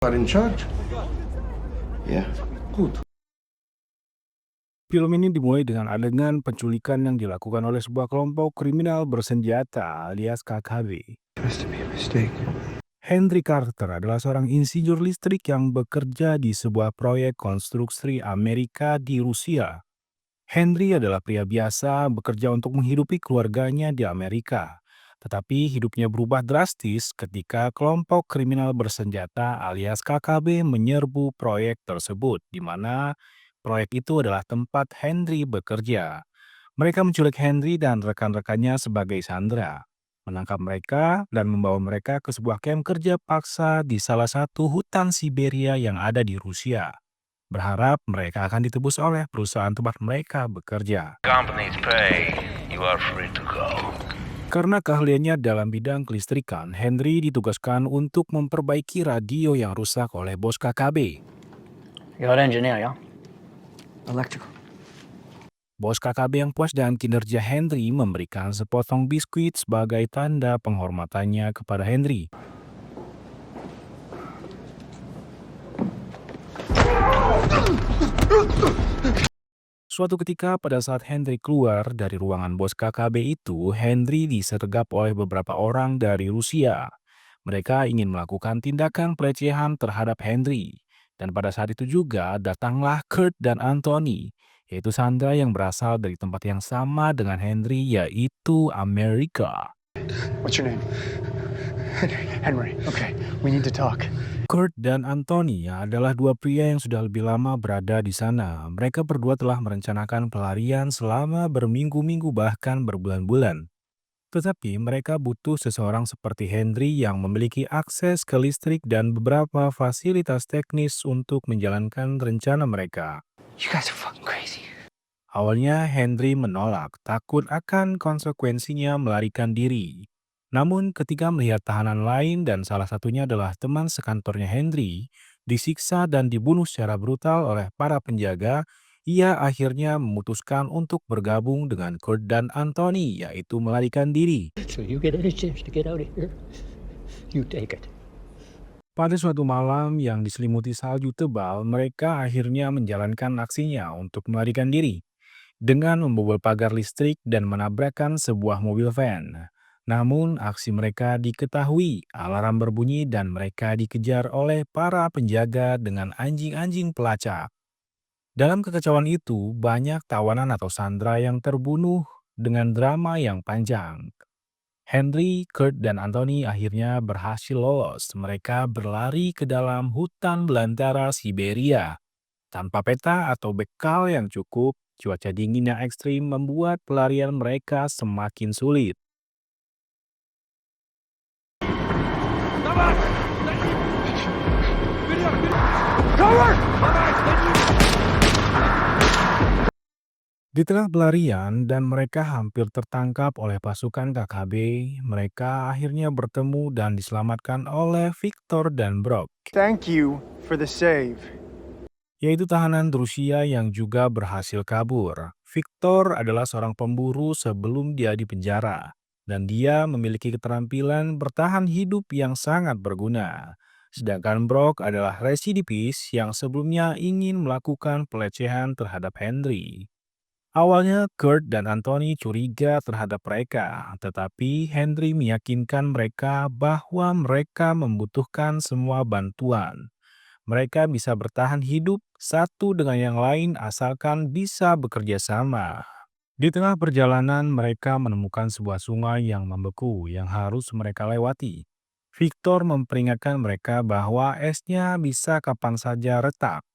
Are in charge? Ya, Good. Film ini dimulai dengan adegan penculikan yang dilakukan oleh sebuah kelompok kriminal bersenjata alias KKB. Has to be a mistake. Henry Carter adalah seorang insinyur listrik yang bekerja di sebuah proyek konstruksi Amerika di Rusia. Henry adalah pria biasa bekerja untuk menghidupi keluarganya di Amerika. Tetapi hidupnya berubah drastis ketika kelompok kriminal bersenjata alias KKB menyerbu proyek tersebut, di mana proyek itu adalah tempat Henry bekerja. Mereka menculik Henry dan rekan-rekannya sebagai sandera, menangkap mereka dan membawa mereka ke sebuah kamp kerja paksa di salah satu hutan Siberia yang ada di Rusia. Berharap mereka akan ditebus oleh perusahaan tempat mereka bekerja. Companies pay, you are free to go. Karena keahliannya dalam bidang kelistrikan, Henry ditugaskan untuk memperbaiki radio yang rusak oleh bos KKB. You're an engineer, yeah? electrical. Bos KKB yang puas dengan kinerja Henry memberikan sepotong biskuit sebagai tanda penghormatannya kepada Henry. Suatu ketika pada saat Henry keluar dari ruangan bos KKB itu, Henry disergap oleh beberapa orang dari Rusia. Mereka ingin melakukan tindakan pelecehan terhadap Henry. Dan pada saat itu juga datanglah Kurt dan Anthony, yaitu sandera yang berasal dari tempat yang sama dengan Henry, yaitu Amerika. What's your name? Henry. Okay, we need to talk. Kurt dan Anthony adalah dua pria yang sudah lebih lama berada di sana. Mereka berdua telah merencanakan pelarian selama berminggu-minggu bahkan berbulan-bulan. Tetapi mereka butuh seseorang seperti Henry yang memiliki akses ke listrik dan beberapa fasilitas teknis untuk menjalankan rencana mereka. You guys are fucking crazy. Awalnya Henry menolak, takut akan konsekuensinya melarikan diri. Namun ketika melihat tahanan lain dan salah satunya adalah teman sekantornya Henry, disiksa dan dibunuh secara brutal oleh para penjaga, ia akhirnya memutuskan untuk bergabung dengan Kurt dan Anthony, yaitu melarikan diri. So you get any chance to get out of here, you take it. Pada suatu malam yang diselimuti salju tebal, mereka akhirnya menjalankan aksinya untuk melarikan diri dengan membobol pagar listrik dan menabrakkan sebuah mobil van. Namun aksi mereka diketahui, alarm berbunyi dan mereka dikejar oleh para penjaga dengan anjing-anjing pelacak. Dalam kekacauan itu, banyak tawanan atau sandera yang terbunuh dengan drama yang panjang. Henry, Kurt, dan Anthony akhirnya berhasil lolos. Mereka berlari ke dalam hutan belantara Siberia. Tanpa peta atau bekal yang cukup, cuaca dingin yang ekstrim membuat pelarian mereka semakin sulit. Di tengah pelarian dan mereka hampir tertangkap oleh pasukan KKB, mereka akhirnya bertemu dan diselamatkan oleh Victor dan Brock, Thank you for the save. yaitu tahanan Rusia yang juga berhasil kabur. Victor adalah seorang pemburu sebelum dia dipenjara, dan dia memiliki keterampilan bertahan hidup yang sangat berguna. Sedangkan Brock adalah residivis yang sebelumnya ingin melakukan pelecehan terhadap Henry. Awalnya Kurt dan Anthony curiga terhadap mereka, tetapi Henry meyakinkan mereka bahwa mereka membutuhkan semua bantuan. Mereka bisa bertahan hidup satu dengan yang lain asalkan bisa bekerja sama. Di tengah perjalanan mereka menemukan sebuah sungai yang membeku yang harus mereka lewati. Victor memperingatkan mereka bahwa esnya bisa kapan saja retak.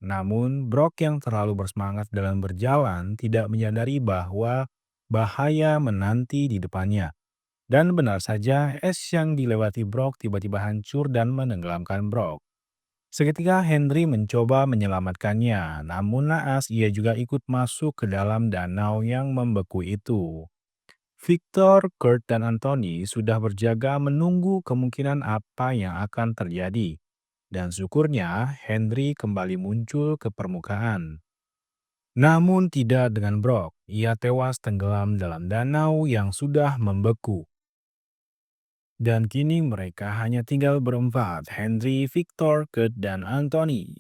Namun, Brock yang terlalu bersemangat dalam berjalan tidak menyadari bahwa bahaya menanti di depannya. Dan benar saja, es yang dilewati Brock tiba-tiba hancur dan menenggelamkan Brock. Seketika Henry mencoba menyelamatkannya, namun naas ia juga ikut masuk ke dalam danau yang membeku itu. Victor, Kurt, dan Anthony sudah berjaga menunggu kemungkinan apa yang akan terjadi. Dan syukurnya Henry kembali muncul ke permukaan. Namun tidak dengan Brock, ia tewas tenggelam dalam danau yang sudah membeku. Dan kini mereka hanya tinggal berempat, Henry, Victor, Kurt, dan Anthony.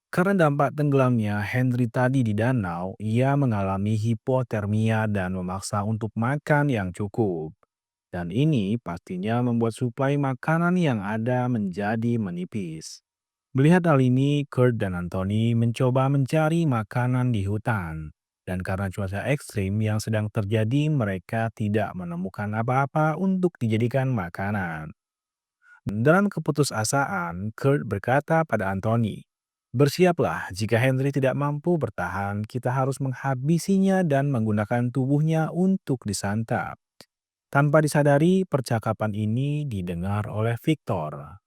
Karena dampak tenggelamnya Henry tadi di danau, ia mengalami hipotermia dan memaksa untuk makan yang cukup. Dan ini pastinya membuat suplai makanan yang ada menjadi menipis. Melihat hal ini, Kurt dan Anthony mencoba mencari makanan di hutan. Dan karena cuaca ekstrim yang sedang terjadi, mereka tidak menemukan apa-apa untuk dijadikan makanan. Dalam keputusasaan, Kurt berkata pada Anthony, "Bersiaplah, jika Henry tidak mampu bertahan, kita harus menghabisinya dan menggunakan tubuhnya untuk disantap." Tanpa disadari, percakapan ini didengar oleh Victor.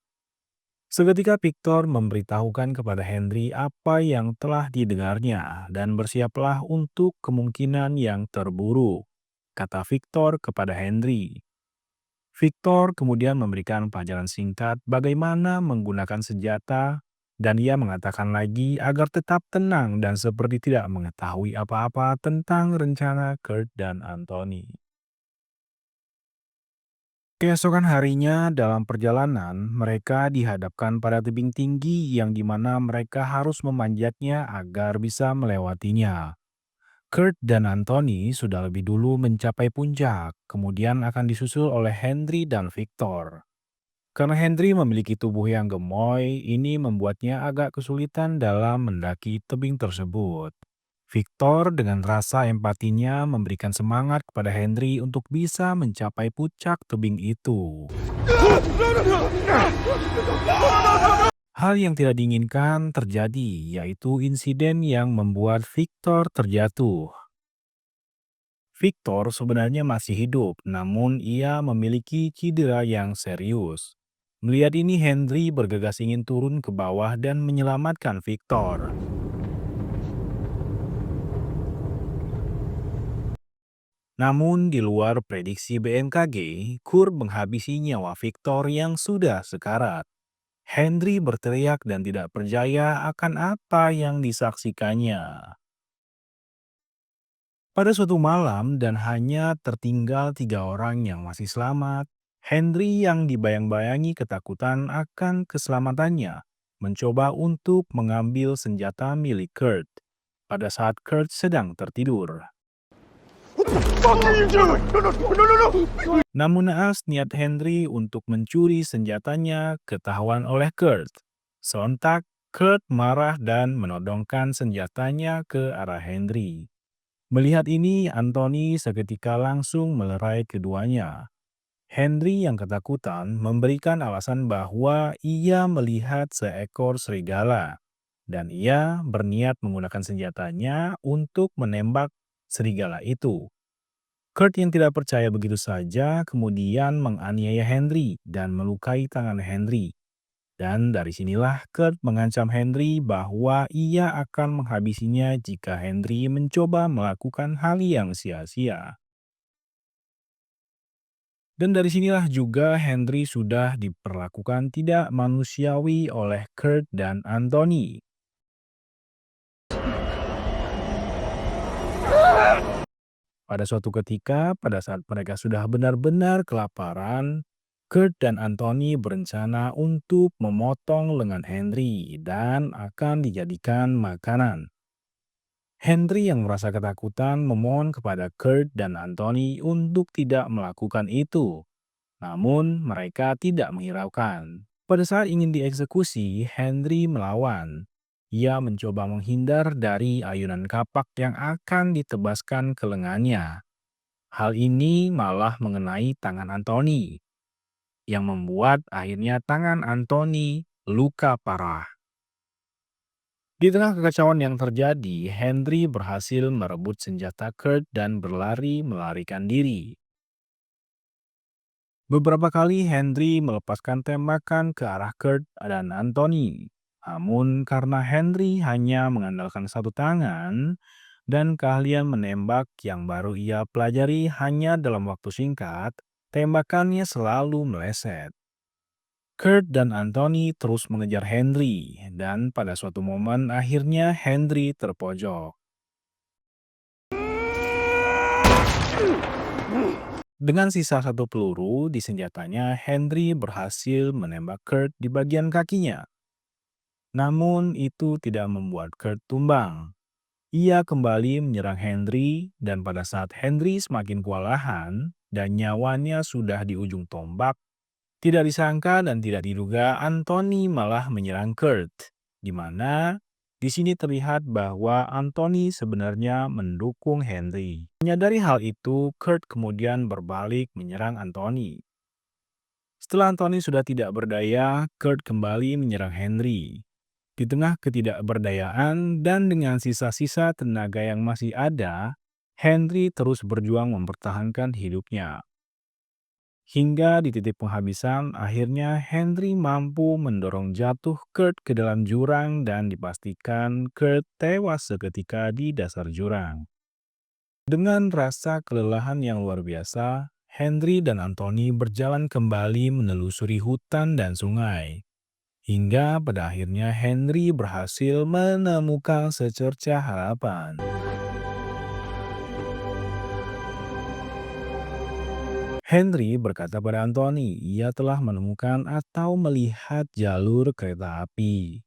Seketika Victor memberitahukan kepada Henry apa yang telah didengarnya dan bersiaplah untuk kemungkinan yang terburuk, kata Victor kepada Henry. Victor kemudian memberikan pelajaran singkat bagaimana menggunakan senjata dan ia mengatakan lagi agar tetap tenang dan seperti tidak mengetahui apa-apa tentang rencana Kurt dan Anthony. Keesokan harinya dalam perjalanan, mereka dihadapkan pada tebing tinggi yang dimana mereka harus memanjatnya agar bisa melewatinya. Kurt dan Anthony sudah lebih dulu mencapai puncak, kemudian akan disusul oleh Henry dan Victor. Karena Henry memiliki tubuh yang gemoy, ini membuatnya agak kesulitan dalam mendaki tebing tersebut. Victor dengan rasa empatinya memberikan semangat kepada Henry untuk bisa mencapai puncak tebing itu. Hal yang tidak diinginkan terjadi, yaitu insiden yang membuat Victor terjatuh. Victor sebenarnya masih hidup, namun ia memiliki cedera yang serius. Melihat ini, Henry bergegas ingin turun ke bawah dan menyelamatkan Victor. Namun di luar prediksi BMKG, Kurt menghabisi nyawa Victor yang sudah sekarat. Henry berteriak dan tidak percaya akan apa yang disaksikannya. Pada suatu malam dan hanya tertinggal 3 orang yang masih selamat, Henry yang dibayang-bayangi ketakutan akan keselamatannya mencoba untuk mengambil senjata milik Kurt pada saat Kurt sedang tertidur. Namun naas niat Henry untuk mencuri senjatanya ketahuan oleh Kurt. Sontak Kurt marah dan menodongkan senjatanya ke arah Henry. Melihat ini, Anthony seketika langsung melerai keduanya. Henry yang ketakutan memberikan alasan bahwa ia melihat seekor serigala dan ia berniat menggunakan senjatanya untuk menembak serigala itu. Kurt yang tidak percaya begitu saja kemudian menganiaya Henry dan melukai tangan Henry. Dan dari sinilah Kurt mengancam Henry bahwa ia akan menghabisinya jika Henry mencoba melakukan hal yang sia-sia. Dan dari sinilah juga Henry sudah diperlakukan tidak manusiawi oleh Kurt dan Anthony. Pada suatu ketika, pada saat mereka sudah benar-benar kelaparan, Kurt dan Anthony berencana untuk memotong lengan Henry dan akan dijadikan makanan. Henry yang merasa ketakutan memohon kepada Kurt dan Anthony untuk tidak melakukan itu. Namun mereka tidak menghiraukan. Pada saat ingin dieksekusi, Henry melawan. Ia mencoba menghindar dari ayunan kapak yang akan ditebaskan ke lengannya. Hal ini malah mengenai tangan Anthony, yang membuat akhirnya tangan Anthony luka parah. Di tengah kekacauan yang terjadi, Henry berhasil merebut senjata Kurt dan melarikan diri. Beberapa kali Henry melepaskan tembakan ke arah Kurt dan Anthony. Namun karena Henry hanya mengandalkan satu tangan dan keahlian menembak yang baru ia pelajari hanya dalam waktu singkat, tembakannya selalu meleset. Kurt dan Anthony terus mengejar Henry dan pada suatu momen akhirnya Henry terpojok. Dengan sisa satu peluru di senjatanya, Henry berhasil menembak Kurt di bagian kakinya. Namun itu tidak membuat Kurt tumbang. Ia kembali menyerang Henry dan pada saat Henry semakin kewalahan dan nyawanya sudah di ujung tombak, tidak disangka dan tidak diduga Anthony malah menyerang Kurt, di mana di sini terlihat bahwa Anthony sebenarnya mendukung Henry. Menyadari hal itu, Kurt kemudian berbalik menyerang Anthony. Setelah Anthony sudah tidak berdaya, Kurt kembali menyerang Henry. Di tengah ketidakberdayaan dan dengan sisa-sisa tenaga yang masih ada, Henry terus berjuang mempertahankan hidupnya. Hingga di titik penghabisan, akhirnya Henry mampu mendorong jatuh Kurt ke dalam jurang dan dipastikan Kurt tewas seketika di dasar jurang. Dengan rasa kelelahan yang luar biasa, Henry dan Anthony berjalan kembali menelusuri hutan dan sungai. Hingga pada akhirnya Henry berhasil menemukan secercah harapan. Henry berkata pada Anthony, ia telah menemukan atau melihat jalur kereta api.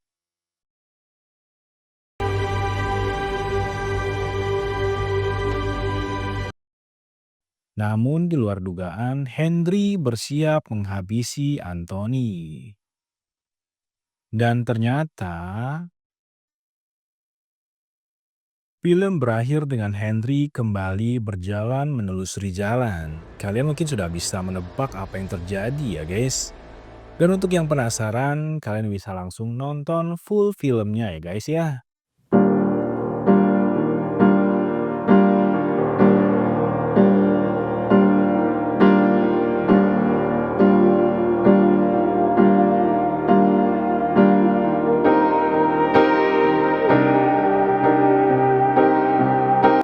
Namun di luar dugaan, Henry bersiap menghabisi Anthony. Dan ternyata film berakhir dengan Henry kembali berjalan menelusuri jalan. Kalian mungkin sudah bisa menebak apa yang terjadi ya guys. Dan untuk yang penasaran, kalian bisa langsung nonton full filmnya ya guys ya.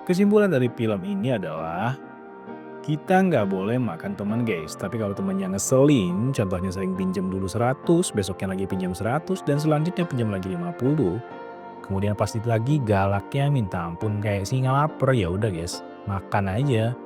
Kesimpulan dari film ini adalah kita nggak boleh makan teman guys, tapi kalau temannya ngeselin, contohnya sering pinjam dulu 100, besoknya lagi pinjam 100, dan selanjutnya pinjam lagi 50, kemudian pasti lagi galaknya minta ampun kayak singa lapar, ya udah guys, makan aja.